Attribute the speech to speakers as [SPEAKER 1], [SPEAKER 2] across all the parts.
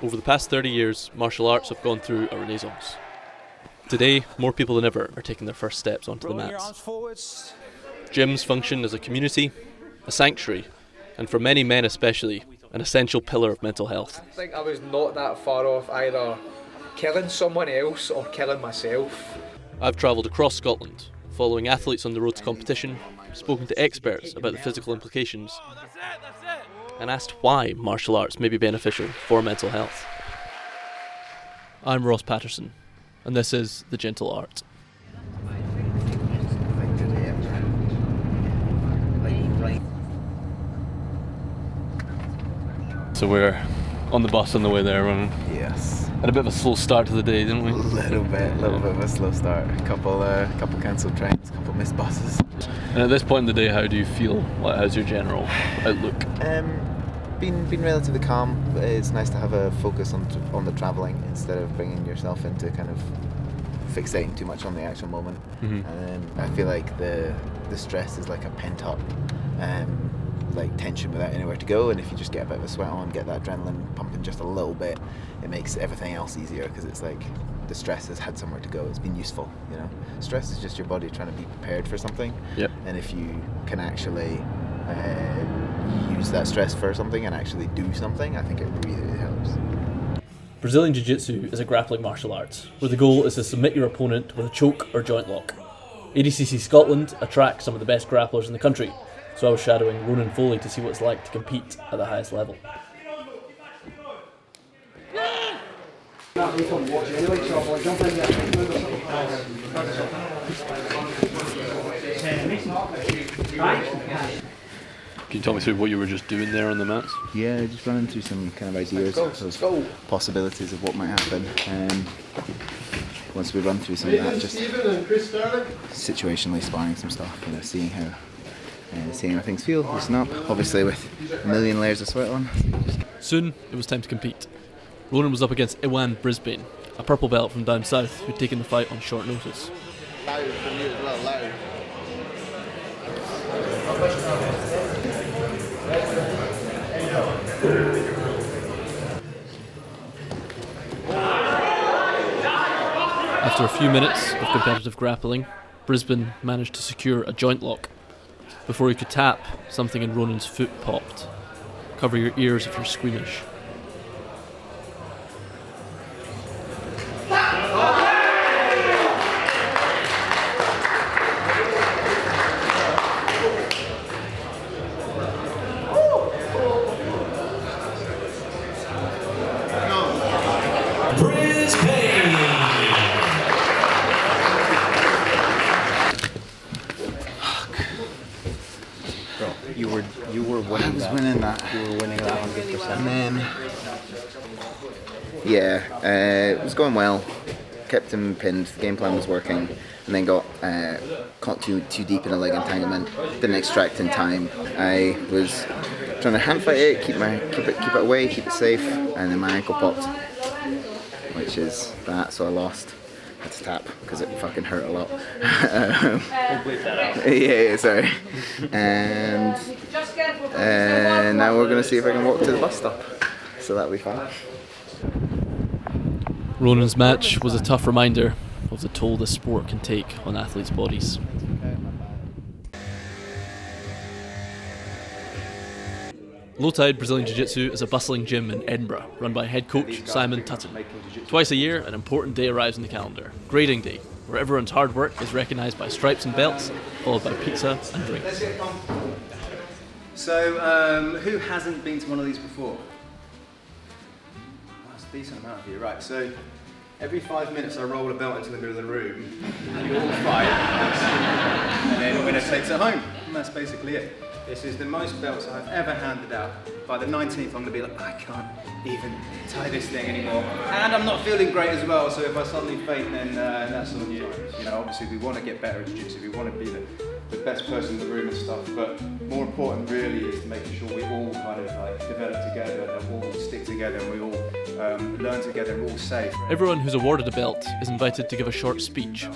[SPEAKER 1] Over the past 30 years, martial arts have gone through a renaissance. Today, more people than ever are taking their first steps onto the mats. Gyms function as a community, a sanctuary, and for many men especially, an essential pillar of mental health.
[SPEAKER 2] I think I was not that far off either killing someone else or killing myself.
[SPEAKER 1] I've travelled across Scotland, following athletes on the road to competition, spoken to experts about the physical implications, and asked why martial arts may be beneficial for mental health. I'm Ross Patterson, and this is The Gentle Art. So we're on the bus on the way there, running.
[SPEAKER 3] Yes.
[SPEAKER 1] Had a bit of a slow start to the day, didn't we?
[SPEAKER 3] A little bit of a slow start. A couple cancelled trains, a couple missed buses.
[SPEAKER 1] And at this point in the day, how do you feel? How's your general outlook?
[SPEAKER 3] Been relatively calm. It's nice to have a focus on the travelling instead of bringing yourself into kind of fixating too much on the actual moment.
[SPEAKER 1] Mm-hmm.
[SPEAKER 3] I feel like the stress is like a pent up like tension without anywhere to go, and if you just get a bit of a sweat on, get that adrenaline pumping just a little bit, it makes everything else easier, because it's like the stress has had somewhere to go. It's been useful, you know. Stress is just your body trying to be prepared for something.
[SPEAKER 1] Yep.
[SPEAKER 3] And if you can actually use that stress for something and actually do something, I think it really, really helps.
[SPEAKER 1] Brazilian Jiu-Jitsu is a grappling martial art, where the goal is to submit your opponent with a choke or joint lock. ADCC Scotland attracts some of the best grapplers in the country, so I was shadowing Ronan Foley to see what it's like to compete at the highest level. Can you talk me through what you were just doing there on the mats?
[SPEAKER 3] Yeah, just running through some kind of ideas of possibilities of what might happen. Once we run through some of that, just situationally sparring some stuff, you know, seeing how things feel, loosen up, obviously with a million layers of sweat on.
[SPEAKER 1] Soon, it was time to compete. Ronan was up against Iwan Brisbane, a purple belt from down south who'd taken the fight on short notice.
[SPEAKER 3] Loud from you as well, loud.
[SPEAKER 1] After a few minutes of competitive grappling, Brisbane managed to secure a joint lock. Before he could tap, something in Ronan's foot popped. Cover your ears if you're squeamish.
[SPEAKER 3] You were winning that. You were winning that 100%. And then, it was going well. Kept him pinned. The game plan was working, and then got caught too deep in a leg entanglement. Didn't extract in time. I was trying to hand fight it, keep it away, keep it safe, and then my ankle popped, which is that. So I lost. Had to tap because it fucking hurt a lot. Yeah, sorry. And now we're gonna see if I can walk to the bus stop. So that'll be fun.
[SPEAKER 1] Ronan's match was a tough reminder of the toll this sport can take on athletes' bodies. Low Tide Brazilian Jiu-Jitsu is a bustling gym in Edinburgh, run by head coach Simon Tutton. Twice a year, an important day arrives in the calendar, grading day, where everyone's hard work is recognised by stripes and belts, followed by pizza and drinks.
[SPEAKER 4] So, who hasn't been to one of these before? That's a decent amount of you, right? So, every 5 minutes I roll a belt into the middle of the room, you all fight, and then the winner takes it home, and that's basically it. This is the most belts I've ever handed out. By the 19th, I'm going to be like, I can't even tie this thing anymore. And I'm not feeling great as well, so if I suddenly faint, then that's on you. You know, obviously we want to get better at jiu-jitsu, we want to be the best person in the room and stuff, but more important really is to making sure we all kind of like develop together, and we all stick together, and we all learn together, and we're all safe.
[SPEAKER 1] Everyone who's awarded a belt is invited to give a short speech.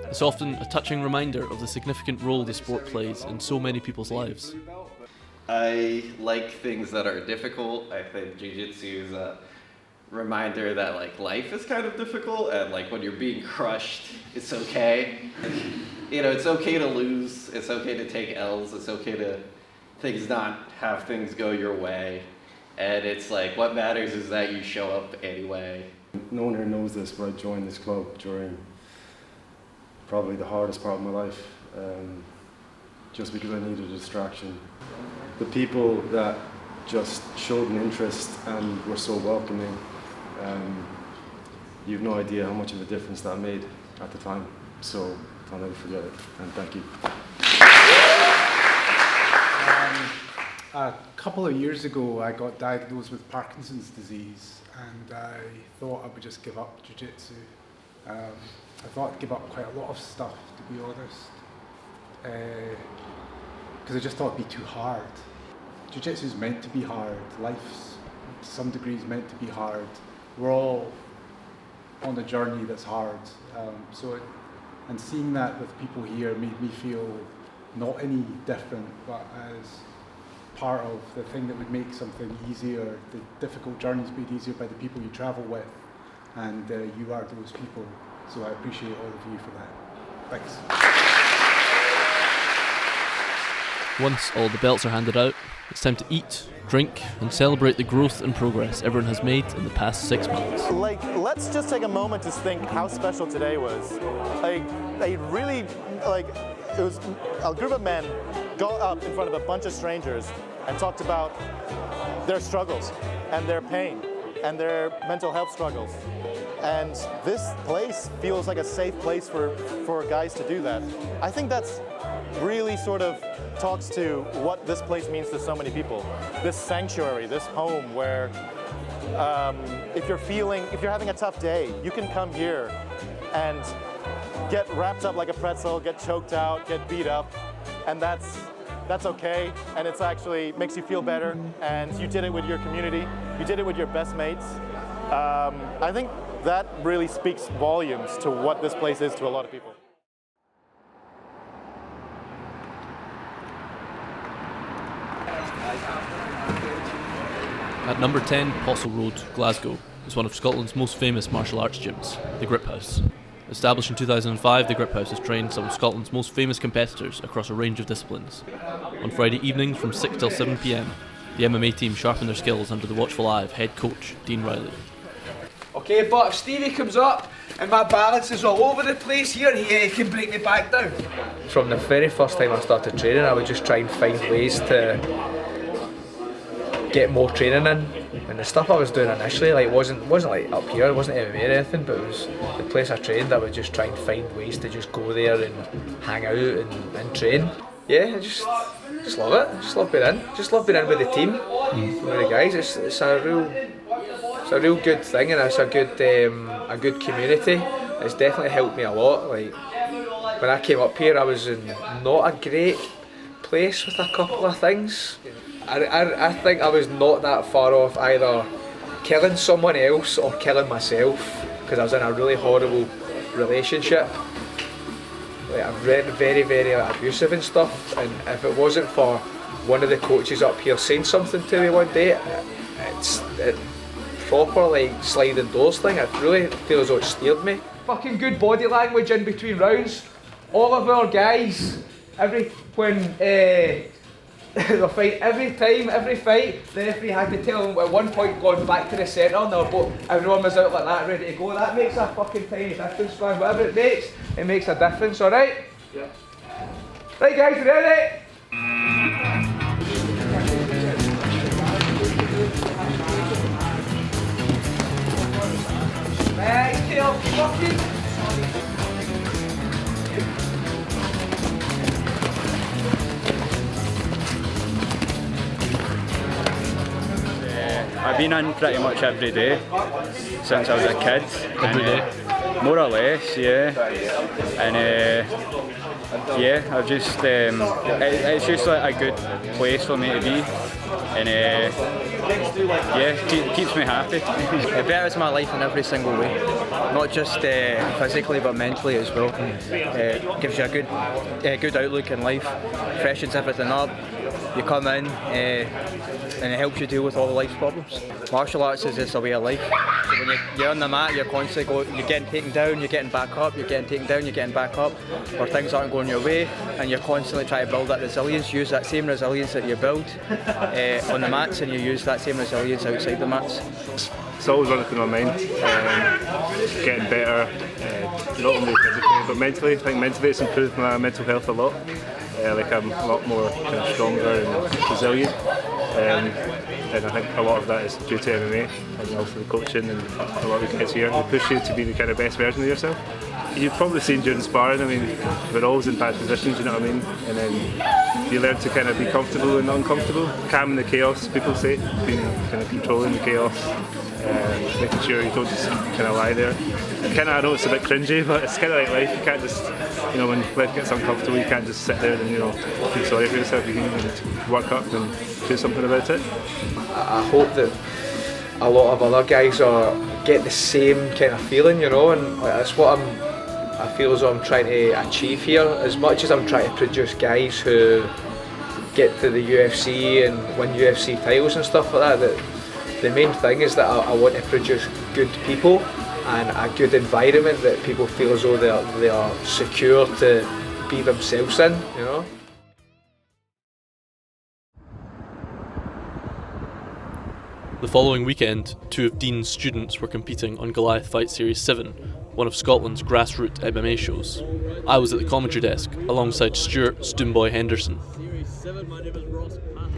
[SPEAKER 1] It's often a touching reminder of the significant role the sport plays in so many people's lives.
[SPEAKER 5] I like things that are difficult. I think jiu-jitsu is reminder that like life is kind of difficult, and like when you're being crushed, it's okay. You know, it's okay to lose, it's okay to take L's, it's okay to not have things go your way. And it's like, what matters is that you show up anyway.
[SPEAKER 6] No one here knows this, but I joined this club during probably the hardest part of my life, just because I needed a distraction. The people that just showed an interest and were so welcoming, you have no idea how much of a difference that made at the time. So I'll never forget it, and thank you.
[SPEAKER 7] A couple of years ago, I got diagnosed with Parkinson's disease, and I thought I would just give up jiu-jitsu. I thought I'd give up quite a lot of stuff, to be honest, because I just thought it'd be too hard. Jiu-jitsu is meant to be hard. Life's, to some degree, is meant to be hard. We're all on a journey that's hard. And seeing that with people here made me feel not any different, but as part of the thing that would make something easier. The difficult journeys made easier by the people you travel with, and you are those people. So I appreciate all of you for that. Thanks.
[SPEAKER 1] Once all the belts are handed out, it's time to eat, drink, and celebrate the growth and progress everyone has made in the past 6 months.
[SPEAKER 8] Like, let's just take a moment to think how special today was. Like, it was a group of men got up in front of a bunch of strangers and talked about their struggles and their pain and their mental health struggles. And this place feels like a safe place for guys to do that. I think that's really sort of talks to what this place means to so many people. This sanctuary, this home where if you're having a tough day, you can come here and get wrapped up like a pretzel, get choked out, get beat up, and that's okay, and it's actually makes you feel better, and you did it with your community, you did it with your best mates. I think that really speaks volumes to what this place is to a lot of people.
[SPEAKER 1] At number 10 Postle Road, Glasgow, is one of Scotland's most famous martial arts gyms, the Grip House. Established in 2005, the Grip House has trained some of Scotland's most famous competitors across a range of disciplines. On Friday evenings from 6 till 7 p.m, the MMA team sharpen their skills under the watchful eye of head coach Dean Riley.
[SPEAKER 2] Okay, but if Stevie comes up and my balance is all over the place here, he can break me back down. From the very first time I started training, I would just try and find ways to get more training in. And the stuff I was doing initially, like wasn't like up here, it wasn't MMA or anything, but it was the place I trained. I would just try and find ways to just go there and hang out and train. Yeah, I just love it. Just love being in. Just love being in with the team, with the guys. It's a real good thing, and it's a good community. It's definitely helped me a lot. Like when I came up here, I was in not a great place with a couple of things. I think I was not that far off either killing someone else or killing myself, because I was in a really horrible relationship. Like, I've read very, very abusive and stuff, and if it wasn't for one of the coaches up here saying something to me one day, it's proper like sliding doors thing. I really feel as though it steered me. Fucking good body language in between rounds. All of our guys, the fight, every fight, the referee had to tell them at one point going back to the centre, everyone was out like that, ready to go. That makes a fucking tiny difference, man. Whatever it makes a difference, alright? Yeah. Right guys, ready? Nice kill, fucking.
[SPEAKER 9] I've been in pretty much every day since I was a kid.
[SPEAKER 1] Every day?
[SPEAKER 9] More or less, yeah. And I've just, it's just like a good place for me to be. And keeps me happy.
[SPEAKER 10] It betters my life in every single way, not just physically but mentally as well. Gives you a good outlook in life, freshens everything up. You come in, and it helps you deal with all the life's problems. Martial arts is just a way of life. So when you're on the mat, you're constantly you're getting taken down, you're getting back up, you're getting taken down, you're getting back up, or things aren't going your way, and you're constantly trying to build that resilience. Use that same resilience that you build on the mats, and you use that same resilience outside the mats.
[SPEAKER 6] It's always running through my mind, getting better, not only physically but mentally. I think mentally it's improved my mental health a lot. Like I'm a lot more kind of stronger and resilient, and I think a lot of that is due to MMA and also the coaching and a lot of the guys here who push you to be the kind of best version of yourself. You've probably seen during sparring, I mean, we're always in bad positions, you know what I mean? And then you learn to kind of be comfortable and uncomfortable, calming the chaos, people say, being kind of controlling the chaos, making sure you don't just kind of lie there. I know it's a bit cringy, but it's kind of like life. You can't just, when life gets uncomfortable, you can't just sit there and, feel sorry for yourself. You can work up and do something about it.
[SPEAKER 2] I hope that a lot of other guys get the same kind of feeling, and that's what I feel as though I'm trying to achieve here. As much as I'm trying to produce guys who get to the UFC and win UFC titles and stuff like that, the main thing is that I want to produce good people and a good environment that people feel as though they are secure to be themselves in,
[SPEAKER 1] The following weekend, 2 of Dean's students were competing on Goliath Fight Series 7, one of Scotland's grassroots MMA shows. I was at the commentary desk alongside Stuart Stoomboy Henderson.
[SPEAKER 11] Series 7, my name is Ross Patterson.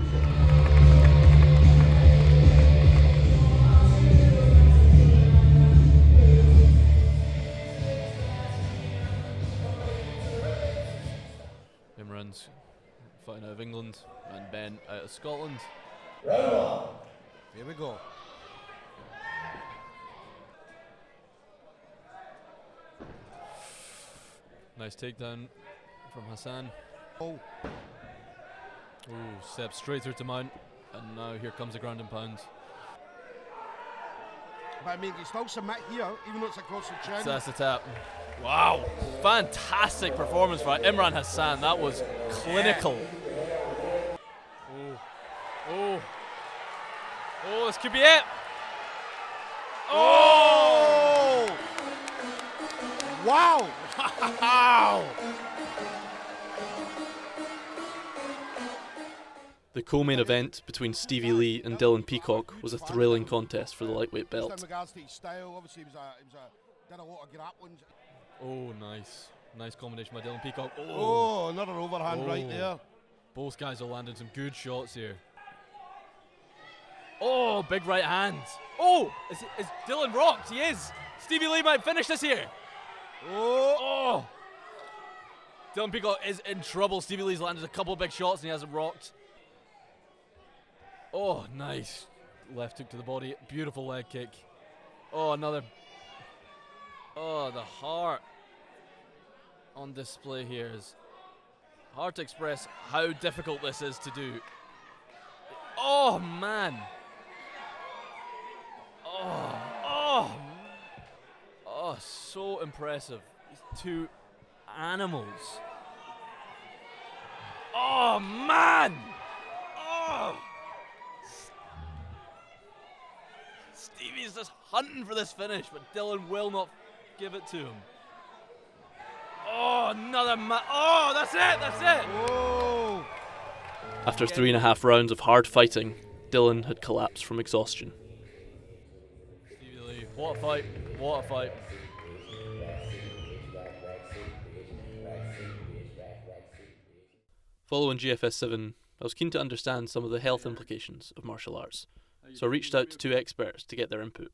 [SPEAKER 11] Imran's fighting out of England and Ben out of Scotland. Here we go. Nice takedown from Hassan. Oh, steps straight through to mount, and now here comes the ground and pound.
[SPEAKER 12] But I mean, you still submit here, even though it's across the chin.
[SPEAKER 11] So that's the tap. Wow, fantastic performance by Imran Hassan. That was clinical. Oh, this could be it.
[SPEAKER 12] Oh! Wow! Wow!
[SPEAKER 1] The co-main event between Stevie Lee and Dylan Peacock was a thrilling contest for the lightweight belt.
[SPEAKER 12] In regards to his style, obviously did a lot of grappling.
[SPEAKER 11] Oh, nice combination by Dylan Peacock.
[SPEAKER 12] Oh, another overhand right there.
[SPEAKER 11] Both guys are landing some good shots here. Oh, big right hand. Oh, is Dylan rocked? He is. Stevie Lee might finish this here. Oh. Dylan Peacock is in trouble. Stevie Lee's landed a couple of big shots and he hasn't rocked. Oh, nice. Left hook to the body. Beautiful leg kick. Oh, another. Oh, the heart on display here is hard to express how difficult this is to do. Oh, man. Oh, so impressive. These two animals. Oh, man! Oh! Stevie's just hunting for this finish, but Dylan will not give it to him. Oh, another oh, that's it!
[SPEAKER 12] Oh!
[SPEAKER 1] After 3.5 rounds of hard fighting, Dylan had collapsed from exhaustion.
[SPEAKER 11] Stevie Lee, what a fight.
[SPEAKER 1] Following GFS 7, I was keen to understand some of the health implications of martial arts, so I reached out to 2 experts to get their input.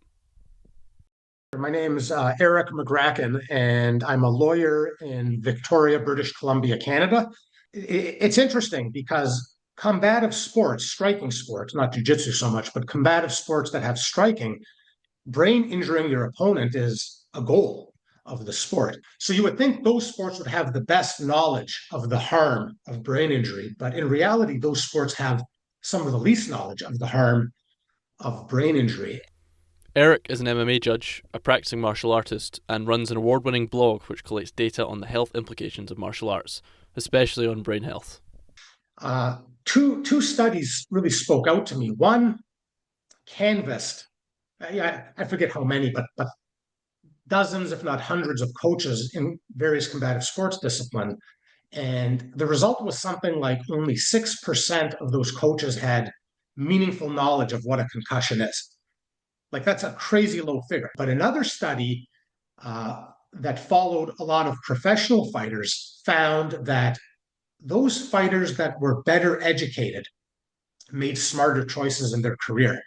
[SPEAKER 13] My name is Eric McGracken, and I'm a lawyer in Victoria, British Columbia, Canada. It's interesting because combative sports, striking sports, not jiu-jitsu so much, but combative sports that have striking, brain injuring your opponent is a goal of the sport. So you would think those sports would have the best knowledge of the harm of brain injury, but in reality, those sports have some of the least knowledge of the harm of brain injury.
[SPEAKER 1] Eric is an MMA judge, a practicing martial artist, and runs an award-winning blog which collates data on the health implications of martial arts, especially on brain health.
[SPEAKER 13] Two studies really spoke out to me. One canvassed, I forget how many, but dozens, if not hundreds, of coaches in various combative sports discipline. And the result was something like only 6% of those coaches had meaningful knowledge of what a concussion is. Like, that's a crazy low figure. But another study that followed a lot of professional fighters found that those fighters that were better educated made smarter choices in their career.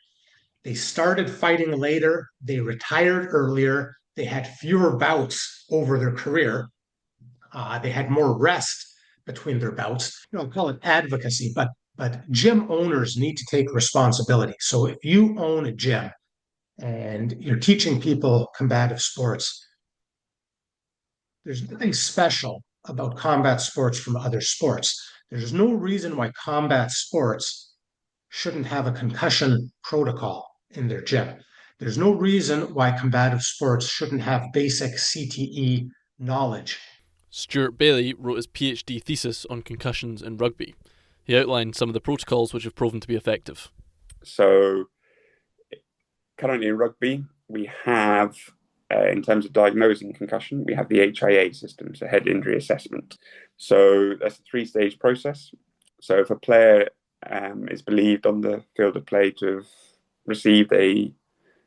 [SPEAKER 13] They started fighting later, they retired earlier, they had fewer bouts over their career, they had more rest between their bouts. I'll call it advocacy, but gym owners need to take responsibility. So if you own a gym and you're teaching people combative sports, there's nothing special about combat sports from other sports. There's no reason why combat sports shouldn't have a concussion protocol in their gym. There's no reason why combative sports shouldn't have basic CTE knowledge.
[SPEAKER 1] Stuart Bailey wrote his PhD thesis on concussions in rugby. He outlined some of the protocols which have proven to be effective.
[SPEAKER 14] So, currently in rugby, we have, in terms of diagnosing concussion, we have the HIA system, so head injury assessment. So that's a 3-stage process. So if a player is believed on the field of play to have received a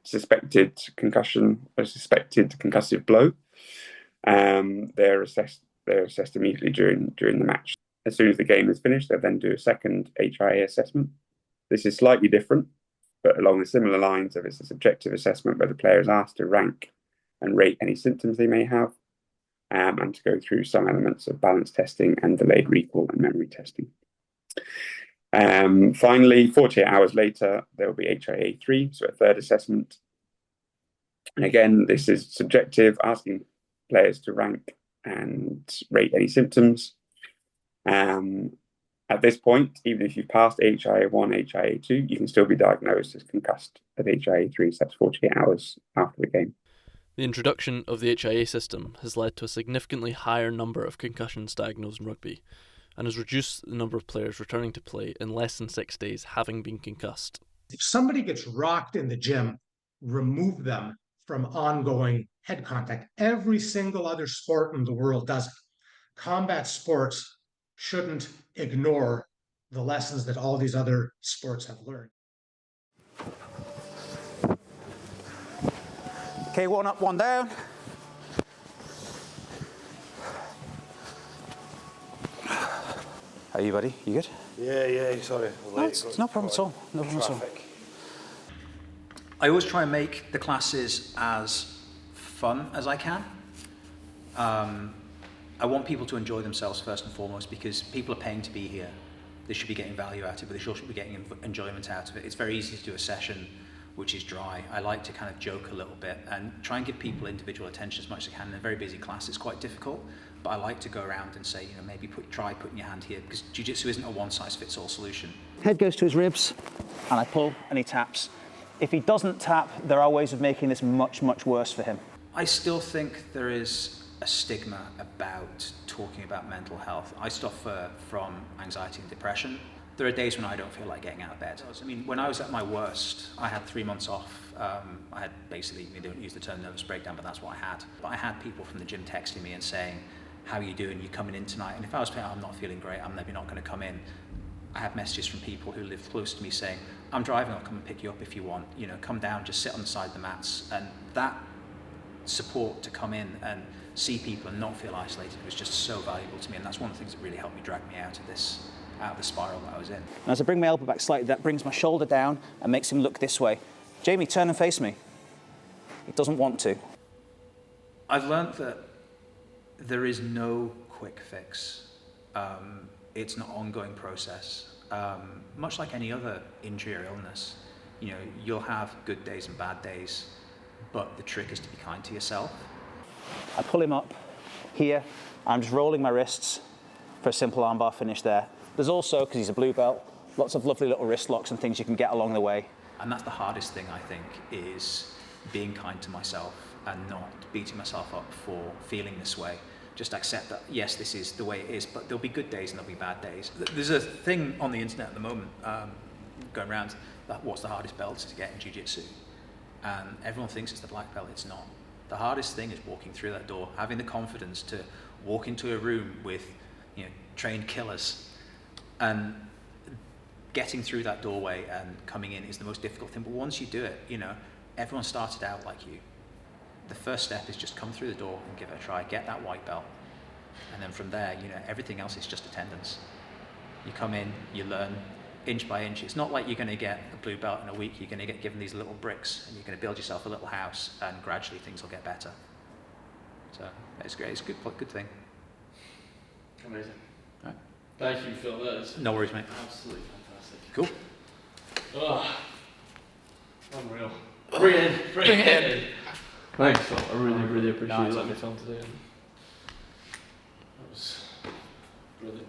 [SPEAKER 14] suspected concussion, a suspected concussive blow, they're assessed immediately during the match. As soon as the game is finished, they'll then do a second HIA assessment. This is slightly different, but along the similar lines of it's a subjective assessment where the player is asked to rank and rate any symptoms they may have, and to go through some elements of balance testing and delayed recall and memory testing. Finally, 48 hours later, there will be HIA 3, so a third assessment. And again, this is subjective, asking players to rank and rate any symptoms. At this point, even if you've passed HIA 1, HIA 2, you can still be diagnosed as concussed at HIA 3, so that's 48 hours after the game.
[SPEAKER 1] The introduction of the HIA system has led to a significantly higher number of concussions diagnosed in rugby, and has reduced the number of players returning to play in less than 6 days having been concussed.
[SPEAKER 13] If somebody gets rocked in the gym, remove them from ongoing head contact. Every single other sport in the world does it. Combat sports shouldn't ignore the lessons that all these other sports have learned.
[SPEAKER 15] Okay, one up, one down. How are you, buddy? You good?
[SPEAKER 16] Yeah, sorry.
[SPEAKER 15] No, it's no problem at all. No problem at all. I always try and make the classes as fun as I can. I want people to enjoy themselves first and foremost, because people are paying to be here. They should be getting value out of it, but they should be getting enjoyment out of it. It's very easy to do a session which is dry. I like to kind of joke a little bit and try and give people individual attention as much as I can. In a very busy class, it's quite difficult, but I like to go around and say, maybe try putting your hand here, because jiu-jitsu isn't a one-size-fits-all solution. Head goes to his ribs, and I pull, and he taps. If he doesn't tap, there are ways of making this much, much worse for him. I still think there is a stigma about talking about mental health. I suffer from anxiety and depression. There are days when I don't feel like getting out of bed. I mean, when I was at my worst, I had 3 months off. I had basically, they don't use the term nervous breakdown, but that's what I had. But I had people from the gym texting me and saying, how are you doing? You coming in tonight? And if I was saying, I'm not feeling great, I'm maybe not going to come in. I have messages from people who live close to me saying, I'm driving, I'll come and pick you up if you want. Come down, just sit on the side of the mats. And that support to come in and see people and not feel isolated was just so valuable to me. And that's one of the things that really helped me drag me out of the spiral that I was in. And as I bring my elbow back slightly, that brings my shoulder down and makes him look this way. Jamie, turn and face me. He doesn't want to. I've learned that there is no quick fix. It's an ongoing process. Much like any other injury or illness, you'll have good days and bad days, but the trick is to be kind to yourself. I pull him up here. I'm just rolling my wrists for a simple armbar finish there. There's also, because he's a blue belt, lots of lovely little wrist locks and things you can get along the way. And that's the hardest thing, I think, is being kind to myself and not beating myself up for feeling this way. just accept that, yes, this is the way it is, but there'll be good days and there'll be bad days. There's a thing on the internet at the moment going around that what's the hardest belt to get in jiu-jitsu, and everyone thinks it's the black belt. It's not. The hardest thing is walking through that door, having the confidence to walk into a room with, you know, trained killers, and getting through that doorway and coming in is the most difficult thing. But once you do it, you know, everyone started out like you. The first step is just come through the door and give it a try, get that white belt, and then from there, you know, everything else is just attendance. You come in, you learn inch by inch. It's not like you're going to get a blue belt in a week. You're going to get given these little bricks, and you're going to build yourself a little house, and gradually things will get better. So it's great. It's a good thing.
[SPEAKER 11] Amazing.
[SPEAKER 15] Right.
[SPEAKER 11] Thank you, Phil. That is
[SPEAKER 15] no worries, mate.
[SPEAKER 11] Absolutely fantastic.
[SPEAKER 15] Cool.
[SPEAKER 11] Oh, unreal. Bring it in. Thanks, Phil. I really appreciate you letting me film today. That was brilliant.